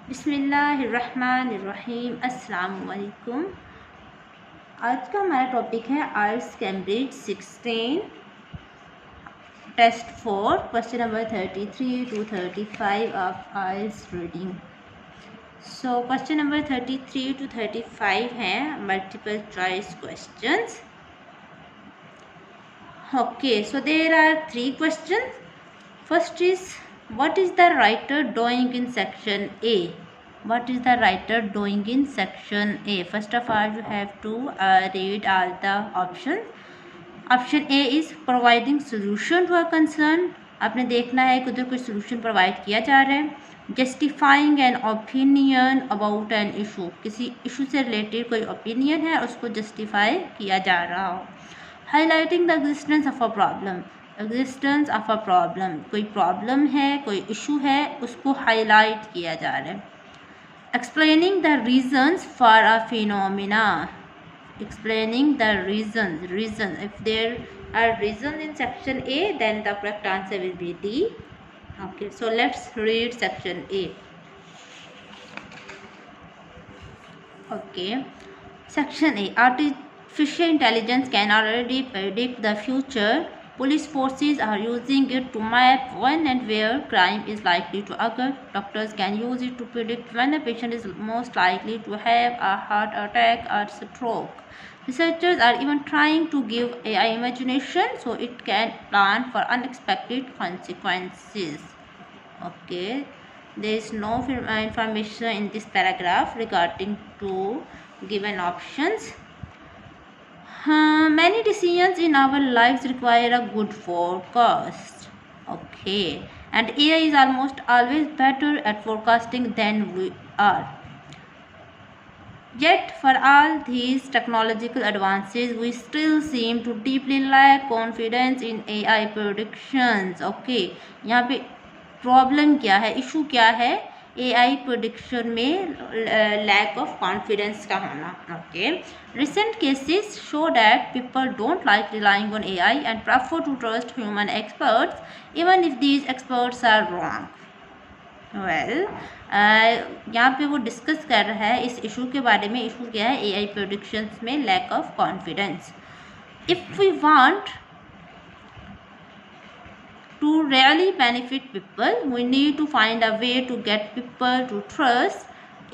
बिस्मिल्लाहिर्रहमानिर्रहीम अस्सलाम वालेकुम। आज का हमारा टॉपिक है IELTS Cambridge 16 test 4 question number 33 to 35 of IELTS reading. So question number 33 to 35 हैं multiple choice questions. Okay, so there are 3 questions. First is, what is the writer doing in section A? What is the writer doing in section A? First of all, you have to read all the options. Option A is providing solution to a concern. आपने देखना है कि उधर कोई solution provide किया जा रहा है. Justifying an opinion about an issue. किसी issue से related कोई opinion है, उसको justify किया जा रहा हो. Highlighting the existence of a problem. Existence of a problem, कोई प्रॉब्लम है, कोई इशू है, उसको हाईलाइट किया जा रहा है. Explaining the reasons for a phenomena. Explaining the reason if there are reason in section A then the correct answer will be D. Okay, so let's read section A. Okay, section A. Artificial intelligence can already predict the future. Police forces are using it to map when and where crime is likely to occur. Doctors can use it to predict when a patient is most likely to have a heart attack or stroke. Researchers are even trying to give AI imagination so it can plan for unexpected consequences. Okay, there is no information in this paragraph regarding to given options. Many decisions in our lives require a good forecast. Okay, and AI is almost always better at forecasting than we are. Yet, for all these technological advances, we still seem to deeply lack confidence in AI predictions. Okay, यहाँ पे problem क्या है, issue क्या है? AI prediction में lack of confidence का होना. Okay, recent cases show that people don't like relying on AI and prefer to trust human experts even if these experts are wrong. Well, यहाँ पे वो डिस्कस कर रहा है इस इशू के बारे में. इशू क्या है? AI predictions में lack of confidence. If we want to really benefit people, we need to find a way to get people to trust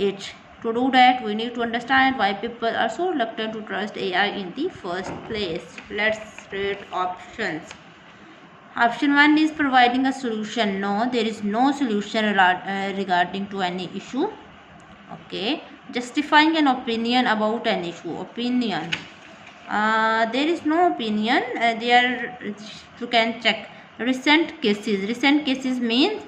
it. To do that, we need to understand why people are so reluctant to trust AI in the first place. Let's read options. Option 1 is providing a solution. No, there is no solution regarding to any issue. Okay. Justifying an opinion about an issue. Opinion. There is no opinion. There you can check. Recent cases means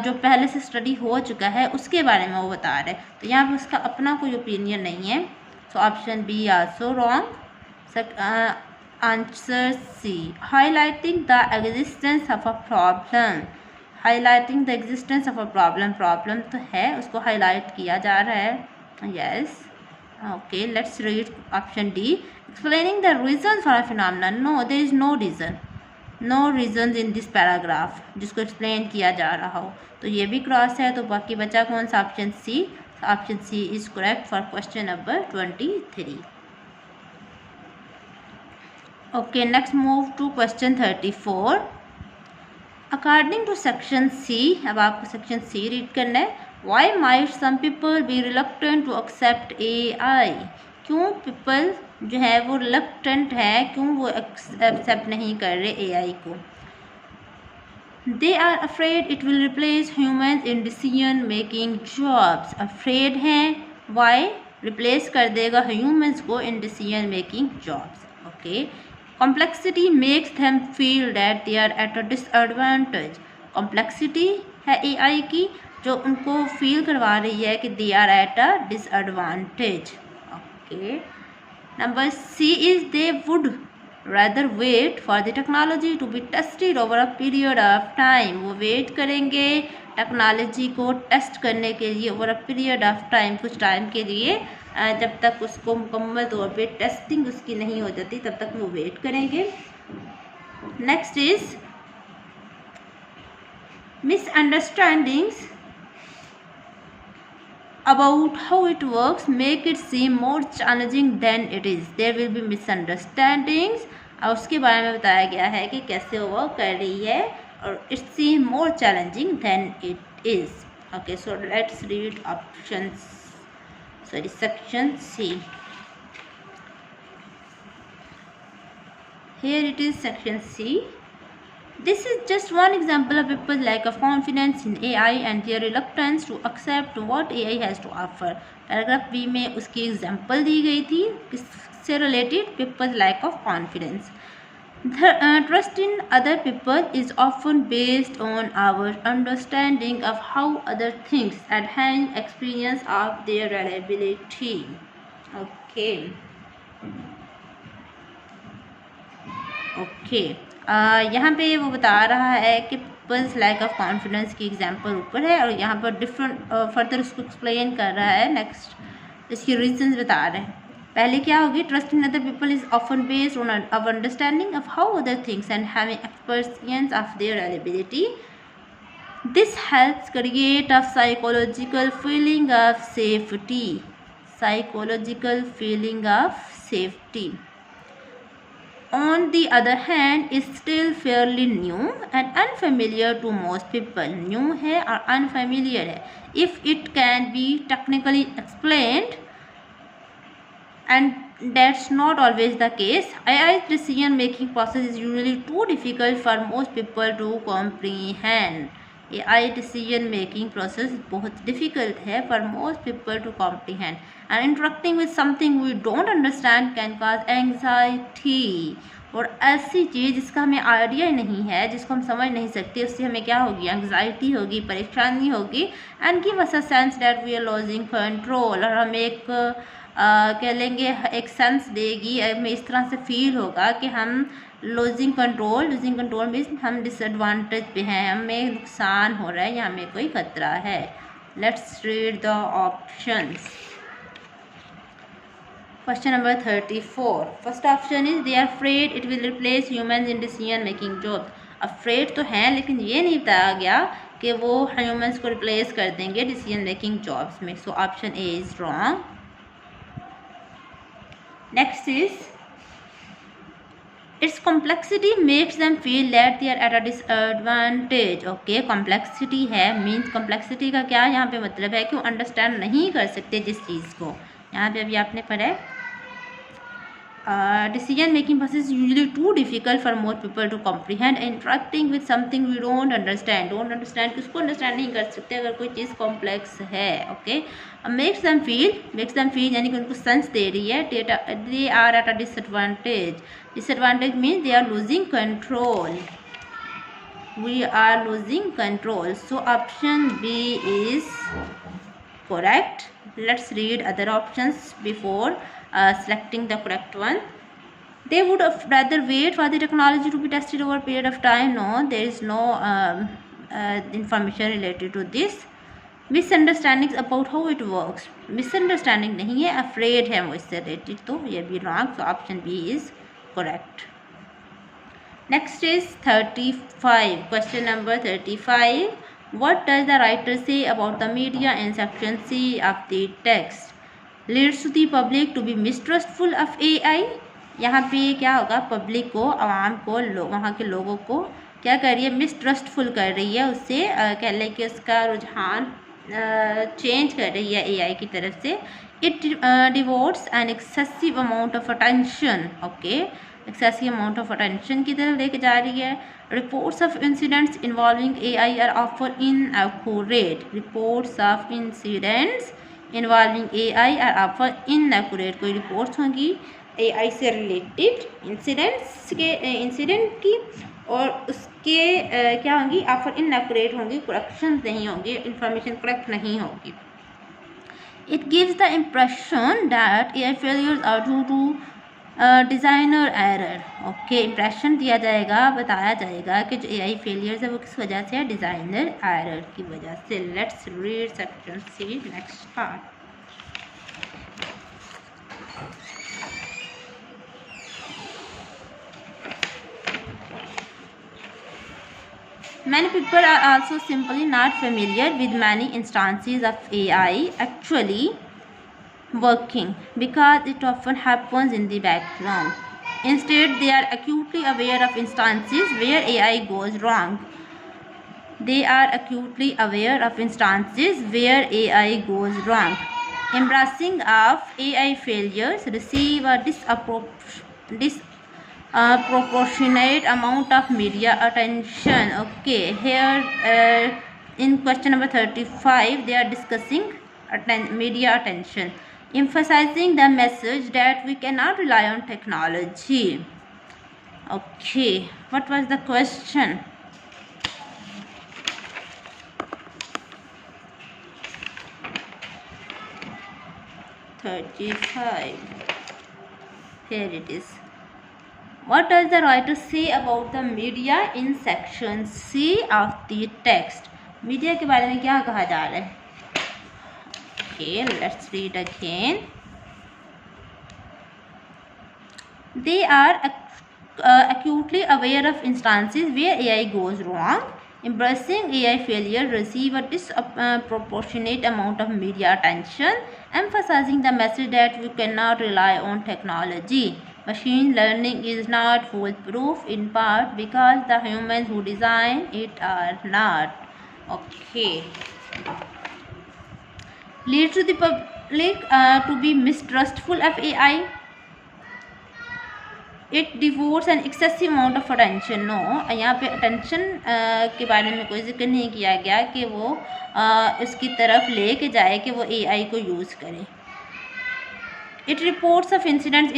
जो पहले से study हो चुका है उसके बारे में वो बता रहे हैं. तो यहाँ पे उसका अपना कोई ओपिनियन नहीं है. So option B also wrong. Answer C, highlighting the existence of a problem. Highlighting the existence of a problem तो है, उसको हाईलाइट किया जा रहा है. Yes. Okay, let's read option D. Explaining the reason for a phenomenon. No, there is no reason. No reason in this paragraph, जिसको explain किया जा रहा हो. तो ये भी क्रॉस है. तो बाकी बचा कौन सा? Option C. Option C is correct for question number 23. Okay, next move to question 34. According to section C, अब आपको सेक्शन सी रीड करना है. Why might some people be reluctant to accept AI? क्यों पीपल जो है वो reluctant है, क्यों वो एक्सेप्ट नहीं कर रहे AI को? They are afraid it will replace humans in decision making jobs. Afraid हैं, वाई? रिप्लेस कर देगा ह्यूमन्स को in decision making jobs. Okay. Complexity makes them feel that they are at a disadvantage. Complexity है AI की जो उनको feel करवा रही है कि they are at a disadvantage. Okay. Number C is they would rather wait for the technology to be tested over a period of time. वो wait करेंगे टेक्नोलॉजी को टेस्ट करने के लिए over a period of time, कुछ time के लिए. जब तक उसको मुकम्मल तौर पे टेस्टिंग उसकी नहीं हो जाती तब तक वो वेट करेंगे. Next is misunderstandings about how it works make it seem more challenging than it is. There will be misunderstandings. और उसके बारे में बताया गया है कि कैसे वो वर्क कर रही है और it seem more challenging than it is. Okay, so let's read options. Sorry, section C. Here it is, section C. This is just one example of people's lack of confidence in AI and their reluctance to accept what AI has to offer. Paragraph B में उसकी example दी गई थी किससे related, people's lack of confidence. The trust in other people is often based on our understanding of how other things and hence experience of their reliability. Okay. Okay यहाँ पे वो बता रहा है कि पीपल्स लैक ऑफ कॉन्फिडेंस की example ऊपर है और यहाँ पर डिफरेंट फर्दर उसको एक्सप्लेन कर रहा है. नेक्स्ट इसकी रीजंस बता रहे हैं. पहले क्या होगी, trust in other people is often based on our understanding of how other things and having experience of their ability. This helps create a psychological feeling of safety. Psychological feeling of safety on the other hand is still fairly new and unfamiliar to most people. New है और unfamiliar है. If it can be technically explained, and that's not always the case. AI's decision making process is usually too difficult for most people to comprehend. AI decision making process बहुत difficult है for most people to comprehend, and interacting with something we don't understand can cause anxiety. और ऐसी चीज़ जिसका हमें idea नहीं है, जिसको हम समझ नहीं सकते, उससे हमें क्या होगी, एंग्जाइटी होगी, परेशानी होगी. And give us a sense that we are losing control. और हम एक कह लेंगे एक सेंस देगी, हमें इस तरह से फील होगा कि हम लूजिंग कंट्रोल मीन्स हम डिसएडवांटेज पे हैं, हमें नुकसान हो रहा है या हमें कोई खतरा है. Let's read the options. Question number 34. First option is they are afraid it will replace humans in decision making jobs. Afraid तो हैं लेकिन ये नहीं बताया गया कि वो humans को replace कर देंगे decision making jobs में. So option A is wrong. Next is its complexity makes them feel that they are at a disadvantage. Okay, complexity है means complexity का क्या यहाँ पे मतलब है कि वो understand नहीं कर सकते जिस चीज़ को. यहाँ पे अभी आपने पढ़ा है decision making process is usually too difficult for most people to comprehend. Interacting with something we don't understand किसको understand नहीं कर सकते अगर कोई चीज़ complex है. Okay, makes them feel यानी कि उनको sense दे रही है they are at a disadvantage means they are losing control. We are losing control. So option B is correct. Let's read other options before selecting the correct one. They would rather wait for the technology to be tested over a period of time. No, there is no information related to this. Misunderstandings about how it works. Misunderstanding नहीं है, afraid है वो इससे related, तो ये भी wrong. So option B is correct. Next is 35. Question number 35. What does the writer say about the media in section C of the text? Leads to the public to be mistrustful of AI. यहाँ पे क्या होगा, public को, आवाम को, वहाँ के लोगों को क्या कर रही है, मिसट्रस्टफुल कर रही है, उससे कह लें कि उसका रुझान चेंज कर रही है AI की तरफ से. It devotes an excessive amount of attention. Okay, excessive amount of attention की तरफ लेके जा रही है. Reports of incidents involving AI are often inaccurate. Reports of incidents involving AI are often inaccurate. कोई रिपोर्ट्स होंगी AI से रिलेटेड इंसिडेंट की और उसके क्या होंगी, ऑफर इनएक्यूरेट होंगी, करेक्शन नहीं होंगी, इंफॉर्मेशन करेक्ट नहीं होगी. It gives the impression that AI failures are due to designer error. Okay, impression दिया जाएगा, बताया जाएगा कि जो AI फेलियर्स है वो किस वजह से है, डिज़ाइनर एरर की वजह से. Let's read section C, next part. Many people are also simply not familiar with many instances of AI actually working because it often happens in the background. Instead, they are acutely aware of instances where AI goes wrong. They are acutely aware of instances where AI goes wrong. Embracing of AI failures receive a disproportionate amount of media attention. Okay, here in question number 35, they are discussing media attention, emphasizing the message that we cannot rely on technology. Okay, what was the question? 35. Here it is. What does the writer say about the media in section C of the text? Media के बारे में क्या कहा जा रहा है? Okay, let's read again. They are acutely aware of instances where AI goes wrong. Embracing AI failure receive a disproportionate amount of media attention, emphasizing the message that we cannot rely on technology. Machine learning is not foolproof in part because the humans who design it are not. Okay. Lead to the public to be mistrustful of AI. It devotes an excessive amount of attention. No, यहाँ पे attention के बारे में कोई जिक्र नहीं किया गया कि वो उसकी तरफ ले के जाए कि वो AI को यूज़ करे. It reports of incidents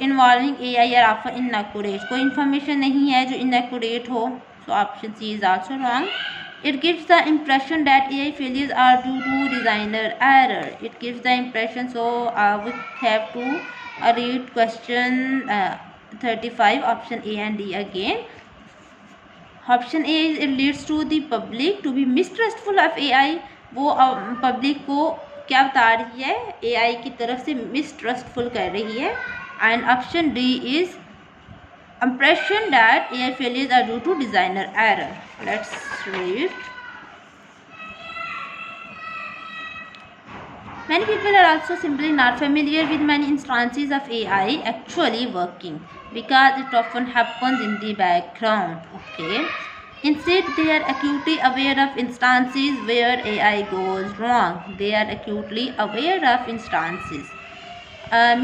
involving AI are often inaccurate. कोई इन्फॉर्मेशन नहीं है जो इनएक्यूरेट हो. So option C is also wrong. It gives the impression that AI failures are due to designer error. It gives the impression. So we have to read question 35, option A and D again. Option A is it leads to the public to be mistrustful of AI. वो public को क्या बता रही है? AI की तरफ से मिसट्रस्टफुल कर रही है. And option D is impression that AI failures are due to designer error. Let's read. Many people are also simply not familiar with many instances of AI actually working because it often happens in the background. Okay. Instead, they are acutely aware of instances where AI goes wrong. They are acutely aware of instances.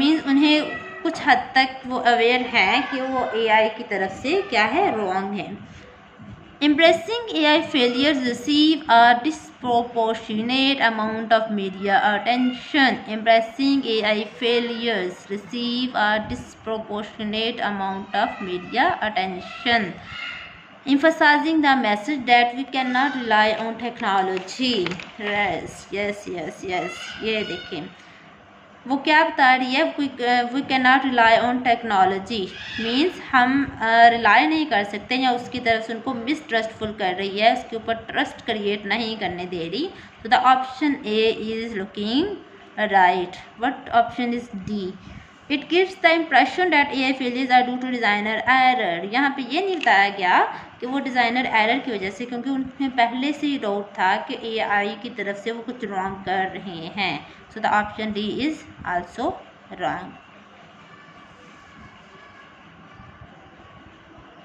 Means उन्हें कुछ हद तक वो aware हैं कि वो AI की तरफ से क्या है, wrong है. Embracing AI failures receive a disproportionate amount of media attention. Embracing AI failures receive a disproportionate amount of media attention, emphasizing the message that we cannot rely on technology. Yes. ये देखें वो क्या बता रही है. We can not rely on technology means हम rely नहीं कर सकते या उसकी तरफ से उनको मिसट्रस्टफुल कर रही है, उसके ऊपर ट्रस्ट क्रिएट नहीं करने दे रही. तो the option A is looking right. What option is D. It gives the impression that AI failures are due to designer error. यहाँ पे ये नहीं बताया गया कि वो डिज़ाइनर एरर की वजह से, क्योंकि उन्हें पहले से ही डाउट था कि AI की तरफ से वो कुछ रॉन्ग कर रहे हैं. So the option D is also wrong.